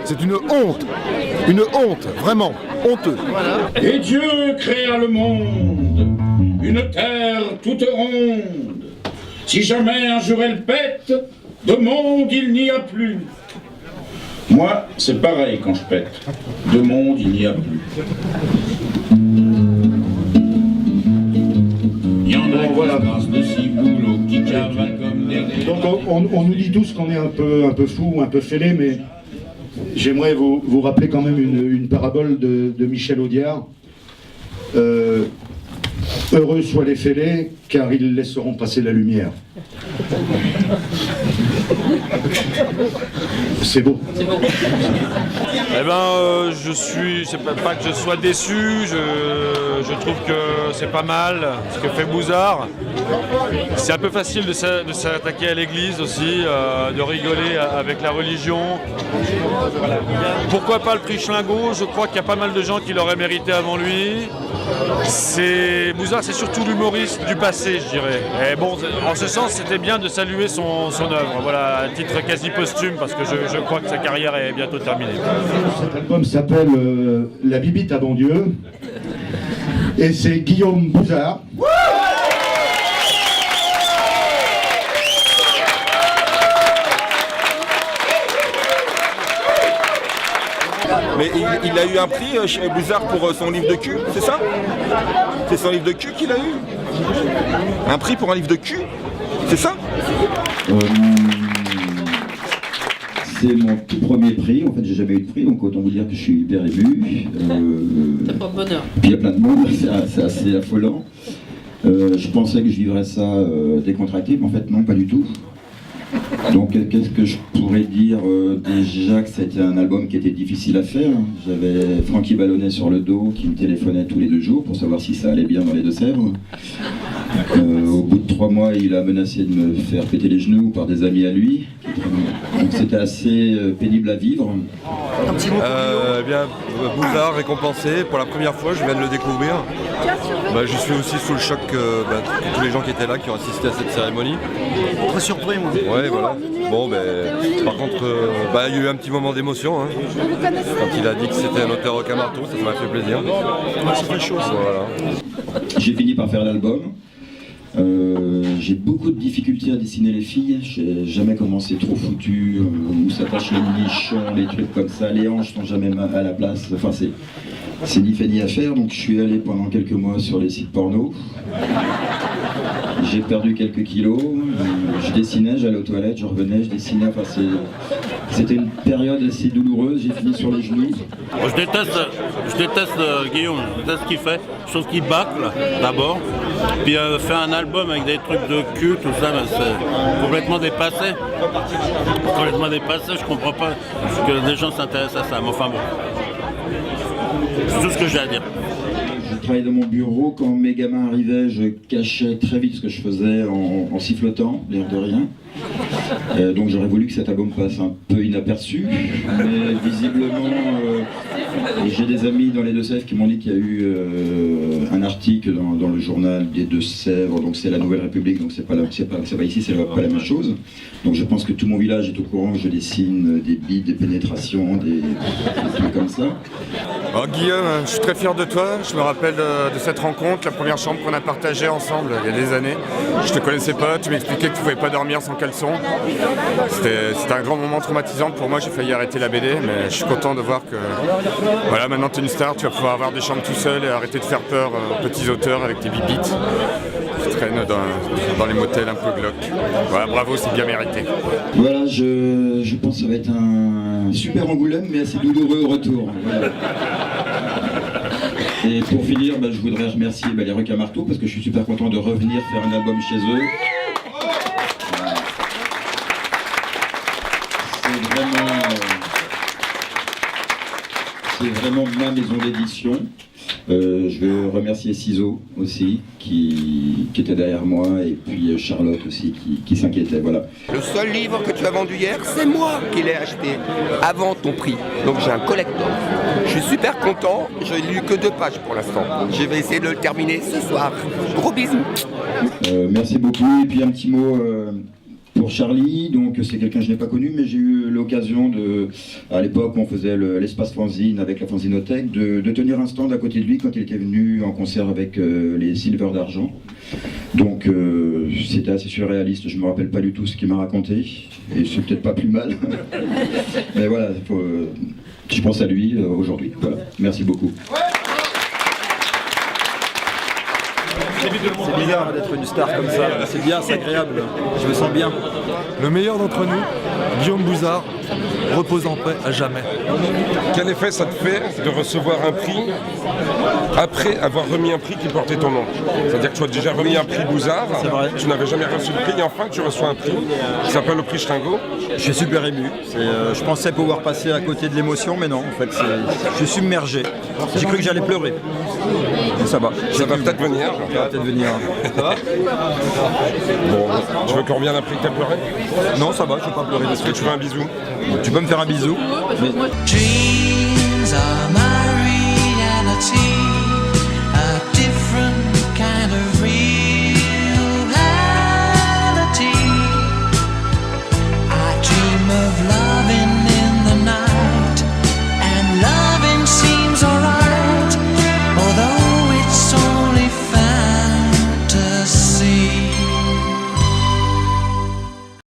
C'est une honte, vraiment, honteux. Et Dieu créa le monde, une terre toute ronde. Si jamais un jour elle pète, de monde il n'y a plus. Moi, c'est pareil quand je pète, de monde il n'y a plus. Il y en a voilà. Donc on nous dit tous qu'on est un peu fou, un peu fêlé, mais j'aimerais vous rappeler quand même une parabole de Michel Audiard. Heureux soient les fêlés, car ils laisseront passer la lumière. C'est beau. C'est beau. Eh ben, c'est pas que je sois déçu, je trouve que c'est pas mal ce que fait Bouzard. C'est un peu facile de s'attaquer à l'église aussi, de rigoler avec la religion. Pourquoi pas le prix Schlingo? Je crois qu'il y a pas mal de gens qui l'auraient mérité avant lui. Bouzard, c'est surtout l'humoriste du passé, je dirais. Et bon, en ce sens, c'était bien de saluer son œuvre, voilà, à titre quasi posthume, parce que je crois que sa carrière est bientôt terminée. Cet album s'appelle La Bibite à bon Dieu, et c'est Guillaume Bouzard. Mais il a eu un prix chez Bouzard pour son livre de cul, c'est ça? C'est son livre de cul qu'il a eu? Un prix pour un livre de cul? C'est ça? C'est mon tout premier prix, en fait j'ai jamais eu de prix, donc autant vous dire que je suis hyper ému. T'as pas de bonheur. Puis il y a plein de monde, c'est assez affolant. Je pensais que je vivrais ça décontracté, mais en fait non, pas du tout. Donc qu'est-ce que je pourrais dire? Déjà que c'était un album qui était difficile à faire. J'avais Francky Ballonnet sur le dos qui me téléphonait tous les 2 jours pour savoir si ça allait bien dans les Deux-Sèvres. Au bout de 3 mois, il a menacé de me faire péter les genoux par des amis à lui. Donc c'était assez pénible à vivre. Bouzard récompensé, pour la première fois, je viens de le découvrir. Je suis aussi sous le choc que tous les gens qui étaient là, qui ont assisté à cette cérémonie. Très surpris, moi. Ouais, voilà. Bon, par contre, il y a eu un petit moment d'émotion. Hein. Quand il a dit que c'était un auteur au marteau, ça m'a fait plaisir. Ça fait chaud, ça. Voilà. J'ai fini par faire l'album. J'ai beaucoup de difficultés à dessiner les filles. J'ai jamais commencé trop foutu, où s'attachent les nichons, les trucs comme ça. Les hanches sont jamais à la place. Enfin, c'est ni fait ni à faire. Donc je suis allé pendant quelques mois sur les sites porno. J'ai perdu quelques kilos. Je dessinais, j'allais aux toilettes, je revenais, je dessinais. Enfin, c'était une période assez douloureuse. J'ai fini sur les genoux. Je déteste Guillaume, je déteste ce qu'il fait. Je trouve qu'il bâcle d'abord. Puis faire un album avec des trucs de cul, tout ça, c'est complètement dépassé. Complètement dépassé, je comprends pas que des gens s'intéressent à ça. Mais enfin bon, c'est tout ce que j'ai à dire. Je travaillais dans mon bureau, quand mes gamins arrivaient, je cachais très vite ce que je faisais en sifflotant, l'air de rien. Donc j'aurais voulu que cet album passe un peu inaperçu, mais visiblement j'ai des amis dans les Deux-Sèvres qui m'ont dit qu'il y a eu un article dans le journal des Deux-Sèvres, donc c'est la Nouvelle République, donc c'est pas ici, c'est pas la même chose. Donc je pense que tout mon village est au courant que je dessine des bites, des pénétrations, des trucs comme ça. Oh, Guillaume, je suis très fier de toi. Je me rappelle de cette rencontre, la première chambre qu'on a partagée ensemble il y a des années. Je te connaissais pas, tu m'expliquais que tu pouvais pas dormir sans caleçon. C'était un grand moment traumatisant pour moi, j'ai failli arrêter la BD, mais je suis content de voir que voilà, maintenant tu es une star, tu vas pouvoir avoir des chambres tout seul et arrêter de faire peur aux petits auteurs avec tes bibites qui traînent dans les motels un peu glauques. Voilà, bravo, c'est bien mérité. Voilà, je pense que ça va être un super Angoulême, mais assez douloureux au retour. Voilà. Et pour finir, je voudrais remercier les Requins Marteau parce que je suis super content de revenir faire un album chez eux. C'est vraiment ma maison d'édition. Je veux remercier Ciseaux aussi, qui était derrière moi, et puis Charlotte aussi, qui s'inquiétait, voilà. Le seul livre que tu as vendu hier, c'est moi qui l'ai acheté avant ton prix. Donc j'ai un collector. Je suis super content, je n'ai lu que 2 pages pour l'instant. Je vais essayer de le terminer ce soir. Gros bisous. Merci beaucoup, et puis un petit mot Pour Charlie, donc c'est quelqu'un que je n'ai pas connu, mais j'ai eu l'occasion de, à l'époque où on faisait l'espace fanzine avec la fanzinothèque, de tenir un stand à côté de lui quand il était venu en concert avec les Silver d'Argent. Donc c'était assez surréaliste, je ne me rappelle pas du tout ce qu'il m'a raconté, et c'est peut-être pas plus mal. Mais voilà, je pense à lui aujourd'hui. Voilà. Merci beaucoup. C'est bizarre d'être une star comme ça, c'est bien, c'est agréable, je me sens bien. Le meilleur d'entre nous, Guillaume Bouzard, repose en paix à jamais. Quel effet ça te fait de recevoir un prix après avoir remis un prix qui portait ton nom? C'est-à-dire que tu as déjà remis un prix Bouzard, tu n'avais jamais reçu de prix, et enfin tu reçois un prix qui s'appelle le prix Schlingo. Je suis super ému, je pensais pouvoir passer à côté de l'émotion, mais non, en fait, je suis submergé. J'ai cru que j'allais pleurer. Mais ça va. Ça va peut-être venir. Ça va peut-être venir. Ça va? Bon, tu veux qu'on revienne après que tu as pleuré? Non, ça va, je ne vais pas pleurer. Est-ce que tu veux un bisou? Tu peux me faire un bisou? Dreams are